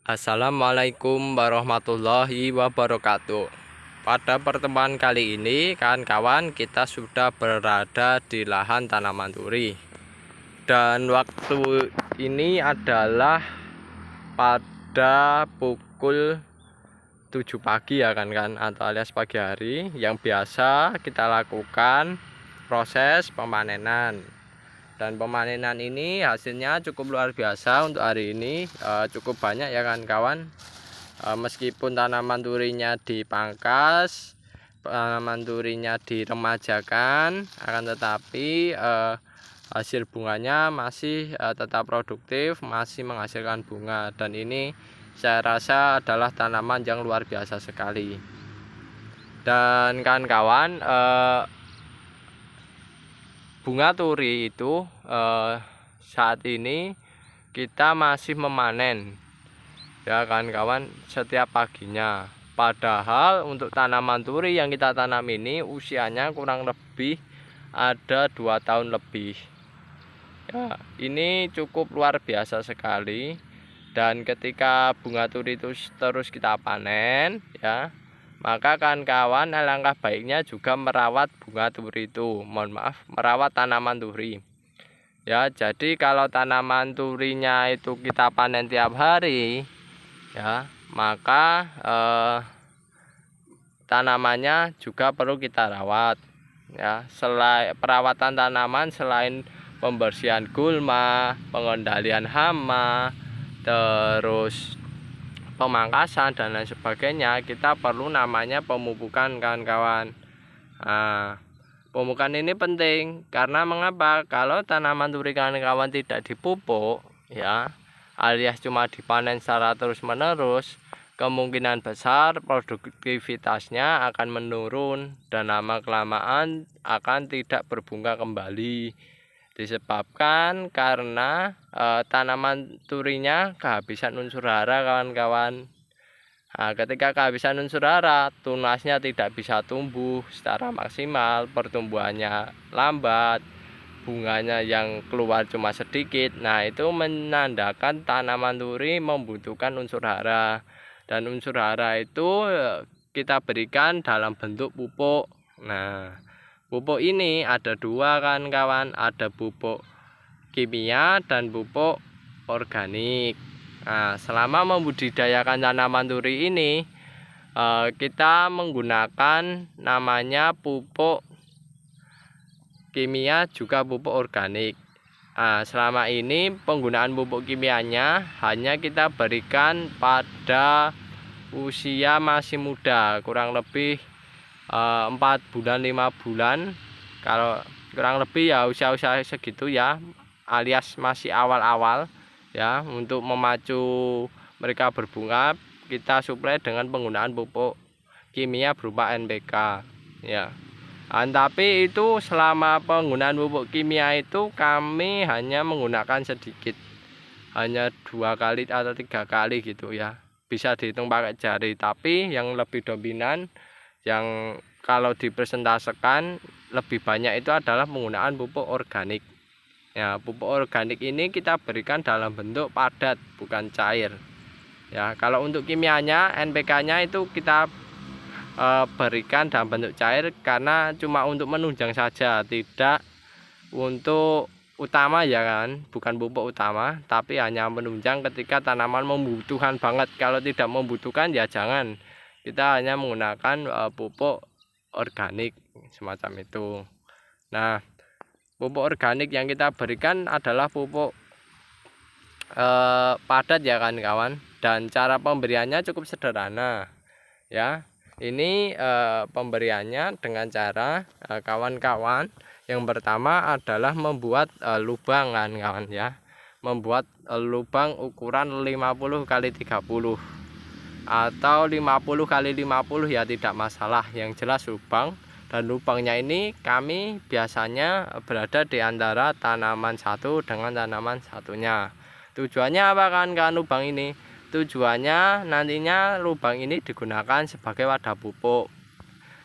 Assalamualaikum warahmatullahi wabarakatuh. Pada pertemuan kali ini, kawan-kawan, kita sudah berada di lahan tanaman duri. Dan waktu ini adalah pada pukul 7 pagi ya kan, atau alias pagi hari, yang biasa kita lakukan proses pemanenan. Dan pemanenan ini hasilnya cukup luar biasa untuk hari ini, cukup banyak ya kan kawan. Meskipun tanaman durinya dipangkas, tanaman durinya diremajakan, akan tetapi hasil bunganya masih tetap produktif, masih menghasilkan bunga. Dan ini saya rasa adalah tanaman yang luar biasa sekali. Dan kawan-kawan, bunga turi itu saat ini kita masih memanen ya kawan-kawan setiap paginya. Padahal untuk tanaman turi yang kita tanam ini usianya kurang lebih ada 2 tahun lebih ya. Ini cukup luar biasa sekali. Dan ketika bunga turi itu terus kita panen ya, maka kawan-kawan alangkah baiknya juga merawat bunga turi itu, merawat tanaman turi ya. Jadi kalau tanaman turinya itu kita panen tiap hari ya, maka tanamannya juga perlu kita rawat ya. Selain perawatan tanaman, selain pembersihan gulma, pengendalian hama, terus pemangkasan dan lain sebagainya, kita perlu namanya pemupukan kawan-kawan. Pemupukan ini penting karena mengapa? Kalau tanaman duri kawan-kawan tidak dipupuk ya, alias cuma dipanen secara terus-menerus, kemungkinan besar produktivitasnya akan menurun dan lama-kelamaan akan tidak berbunga kembali. Disebabkan karena tanaman turinya kehabisan unsur hara kawan-kawan. Nah, ketika kehabisan unsur hara, tunasnya tidak bisa tumbuh secara maksimal, pertumbuhannya lambat, bunganya yang keluar cuma sedikit. Nah, itu menandakan tanaman turi membutuhkan unsur hara. Dan unsur hara itu kita berikan dalam bentuk pupuk. Nah, pupuk ini ada dua kan kawan, ada pupuk kimia dan pupuk organik. Nah, selama membudidayakan tanaman duri ini, kita menggunakan namanya pupuk kimia juga pupuk organik. Nah, selama ini penggunaan pupuk kimianya hanya kita berikan pada usia masih muda, kurang lebih 4 bulan 5 bulan, kalau kurang lebih ya usia-usia segitu ya, alias masih awal-awal ya. Untuk memacu mereka berbunga, kita suplai dengan penggunaan pupuk kimia berupa NPK ya. Tapi itu selama penggunaan pupuk kimia itu kami hanya menggunakan sedikit, hanya 2 kali atau 3 kali gitu ya, bisa dihitung pakai jari. Tapi yang lebih dominan, yang kalau dipresentasekan lebih banyak itu adalah penggunaan pupuk organik ya. Pupuk organik ini kita berikan dalam bentuk padat, bukan cair ya. Kalau untuk kimianya, NPK nya itu kita berikan dalam bentuk cair karena cuma untuk menunjang saja, tidak untuk utama ya kan, bukan pupuk utama, tapi hanya menunjang ketika tanaman membutuhkan banget. Kalau tidak membutuhkan ya jangan, kita hanya menggunakan pupuk organik semacam itu. Nah, pupuk organik yang kita berikan adalah pupuk padat ya kan kawan, dan cara pemberiannya cukup sederhana ya. Ini pemberiannya dengan cara kawan-kawan, yang pertama adalah membuat lubang kan kawan ya, membuat lubang ukuran 50 kali 30 atau 50 kali 50 ya, tidak masalah, yang jelas lubang. Dan lubangnya ini kami biasanya berada di antara tanaman satu dengan tanaman satunya. Tujuannya apa kan lubang ini? Tujuannya nantinya lubang ini digunakan sebagai wadah pupuk.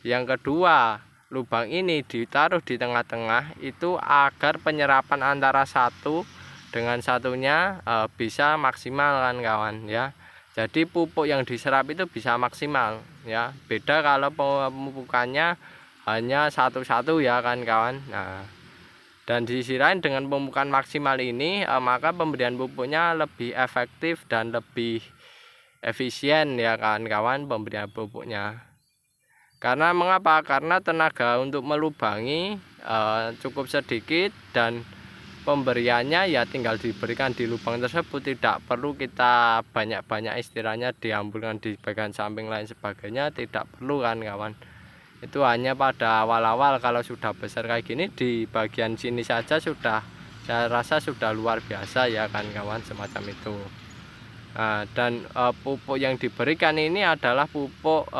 Yang kedua, lubang ini ditaruh di tengah-tengah itu agar penyerapan antara satu dengan satunya bisa maksimal kan kawan ya. Jadi pupuk yang diserap itu bisa maksimal ya. Beda kalau pemupukannya hanya satu-satu ya kan kawan. Nah, dan di sisi lain dengan pemupukan maksimal ini maka pemberian pupuknya lebih efektif dan lebih efisien ya kan kawan pemberian pupuknya. Karena mengapa? Karena tenaga untuk melubangi cukup sedikit dan pemberiannya ya tinggal diberikan di lubang tersebut, tidak perlu kita banyak-banyak istilahnya diambilkan di bagian samping lain sebagainya, tidak perlu kan kawan. Itu hanya pada awal-awal, kalau sudah besar kayak gini di bagian sini saja sudah, saya rasa sudah luar biasa ya kan kawan, semacam itu. Nah, dan pupuk yang diberikan ini adalah pupuk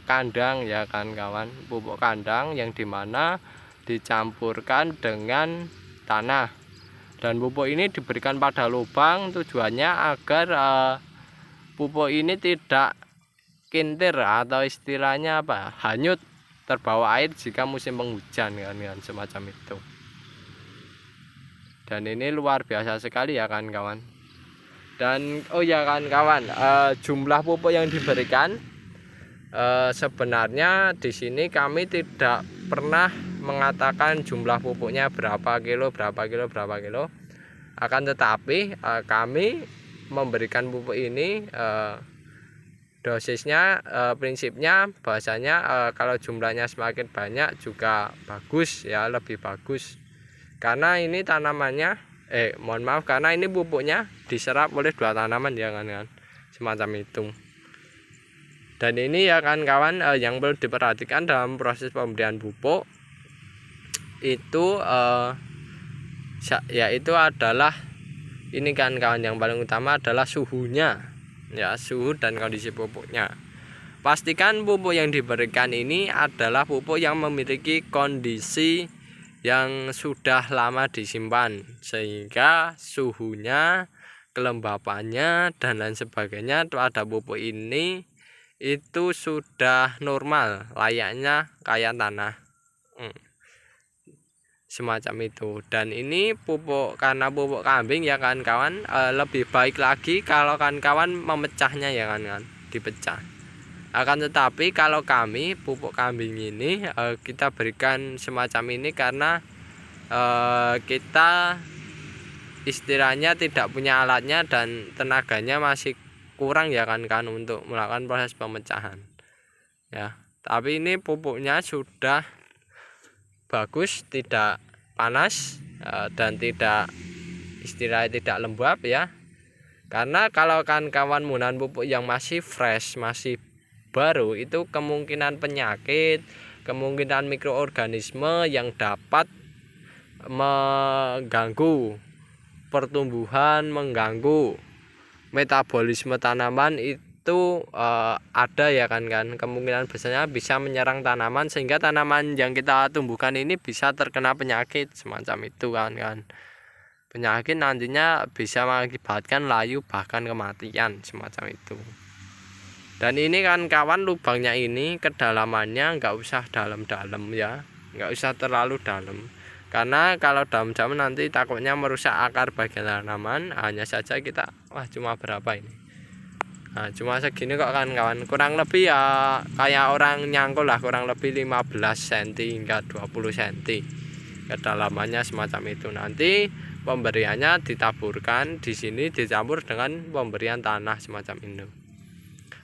kandang ya kan kawan, pupuk kandang yang dimana dicampurkan dengan tanah. Dan pupuk ini diberikan pada lubang tujuannya agar pupuk ini tidak kintir atau istilahnya apa, hanyut terbawa air jika musim penghujan kan semacam itu. Dan ini luar biasa sekali ya kan kawan. Dan oh ya kan kawan, jumlah pupuk yang diberikan sebenarnya di sini kami tidak pernah mengatakan jumlah pupuknya berapa kilo. Akan tetapi kami memberikan pupuk ini dosisnya prinsipnya bahasanya kalau jumlahnya semakin banyak juga bagus ya, lebih bagus. Karena ini tanamannya mohon maaf, karena ini pupuknya diserap oleh dua tanaman ya kan, semacam itu. Dan ini ya kan kawan, yang perlu diperhatikan dalam proses pemberian pupuk itu yaitu adalah ini kan kawan, yang paling utama adalah suhunya ya, suhu dan kondisi pupuknya. Pastikan pupuk yang diberikan ini adalah pupuk yang memiliki kondisi yang sudah lama disimpan, sehingga suhunya, kelembapannya dan lain sebagainya pada pupuk ini itu sudah normal, layaknya kayak tanah semacam itu. Dan ini pupuk, karena pupuk kambing ya kan kawan, lebih baik lagi kalau kan kawan memecahnya ya kan, dipecah. Akan tetapi kalau kami pupuk kambing ini kita berikan semacam ini karena kita istilahnya tidak punya alatnya dan tenaganya masih kurang ya kan untuk melakukan proses pemecahan ya. Tapi ini pupuknya sudah bagus, tidak panas dan tidak istilahnya tidak lembab ya. Karena kalau kan kawan menggunakan pupuk yang masih fresh, masih baru, itu kemungkinan penyakit, kemungkinan mikroorganisme yang dapat mengganggu pertumbuhan, mengganggu metabolisme tanaman itu ada ya kan, kemungkinan besarnya bisa menyerang tanaman sehingga tanaman yang kita tumbuhkan ini bisa terkena penyakit semacam itu kan. Penyakit nantinya bisa mengakibatkan layu bahkan kematian semacam itu. Dan ini kan kawan, lubangnya ini kedalamannya nggak usah dalam-dalam ya, nggak usah terlalu dalam. Karena kalau dalam-dalam nanti takutnya merusak akar bagian tanaman. Hanya saja kita, cuma berapa ini? Nah, cuma segini kok kan kawan, kurang lebih ya kayak orang nyangkul lah, kurang lebih 15 cm hingga 20 cm kedalamannya semacam itu. Nanti pemberiannya ditaburkan di sini, dicampur dengan pemberian tanah semacam ini.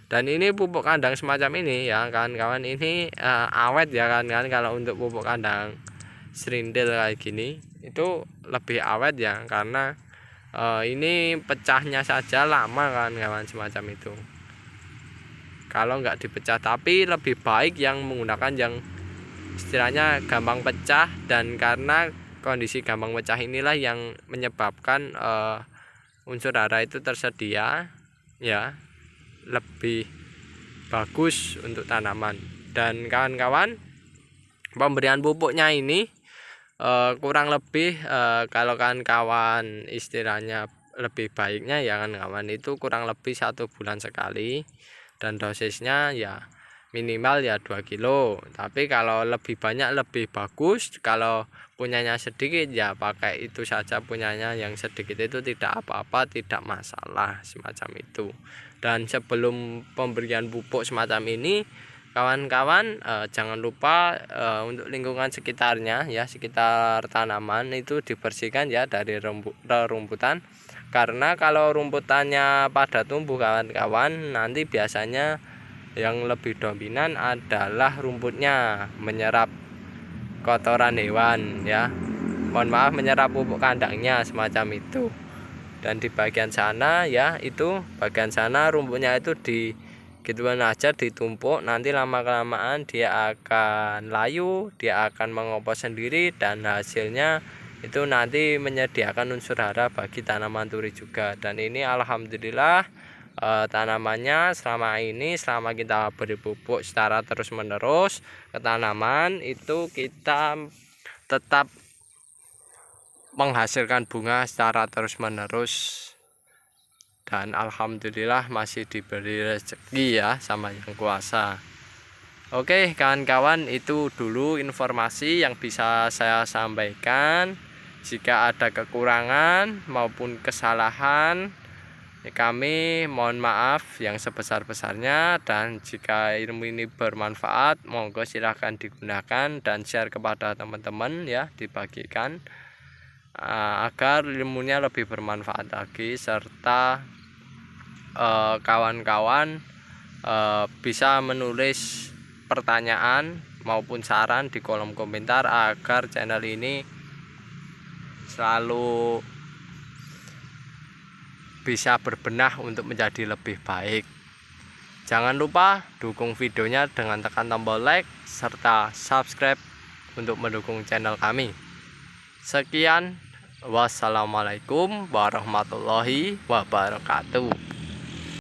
Dan ini pupuk kandang semacam ini ya kan kawan, ini awet ya kan, kalau untuk pupuk kandang serindil kayak gini itu lebih awet ya, karena ini pecahnya saja lama kan kawan, semacam itu kalau nggak dipecah. Tapi lebih baik yang menggunakan yang istilahnya gampang pecah, dan karena kondisi gampang pecah inilah yang menyebabkan unsur hara itu tersedia ya, lebih bagus untuk tanaman. Dan kawan-kawan, pemberian pupuknya ini kurang lebih kalau kawan istilahnya lebih baiknya ya kan kawan, itu kurang lebih 1 bulan sekali, dan dosisnya ya minimal ya 2 kilo. Tapi kalau lebih banyak lebih bagus, kalau punyanya sedikit ya pakai itu saja, punyanya yang sedikit itu tidak apa-apa, tidak masalah semacam itu. Dan sebelum pemberian pupuk semacam ini, kawan-kawan jangan lupa untuk lingkungan sekitarnya ya, sekitar tanaman itu dibersihkan ya dari rumputan. Karena kalau rumputannya pada tumbuh kawan-kawan, nanti biasanya yang lebih dominan adalah rumputnya, menyerap kotoran hewan ya, mohon maaf, menyerap pupuk kandangnya semacam itu. Dan di bagian sana ya, itu bagian sana rumputnya itu di gituan aja ditumpuk, nanti lama-kelamaan dia akan layu, dia akan mengompos sendiri, dan hasilnya itu nanti menyediakan unsur hara bagi tanaman turi juga. Dan ini alhamdulillah tanamannya selama kita beri pupuk secara terus menerus ke tanaman itu, kita tetap menghasilkan bunga secara terus menerus, dan alhamdulillah masih diberi rezeki ya sama Yang Kuasa. Oke kawan-kawan, itu dulu informasi yang bisa saya sampaikan. Jika ada kekurangan maupun kesalahan, kami mohon maaf yang sebesar-besarnya. Dan jika ilmu ini bermanfaat, monggo silahkan digunakan dan share kepada teman-teman ya, dibagikan agar ilmunya lebih bermanfaat lagi, serta kawan-kawan bisa menulis pertanyaan maupun saran di kolom komentar agar channel ini selalu bisa berbenah untuk menjadi lebih baik. Jangan lupa dukung videonya dengan tekan tombol like serta subscribe untuk mendukung channel kami. Sekian, wassalamualaikum warahmatullahi wabarakatuh.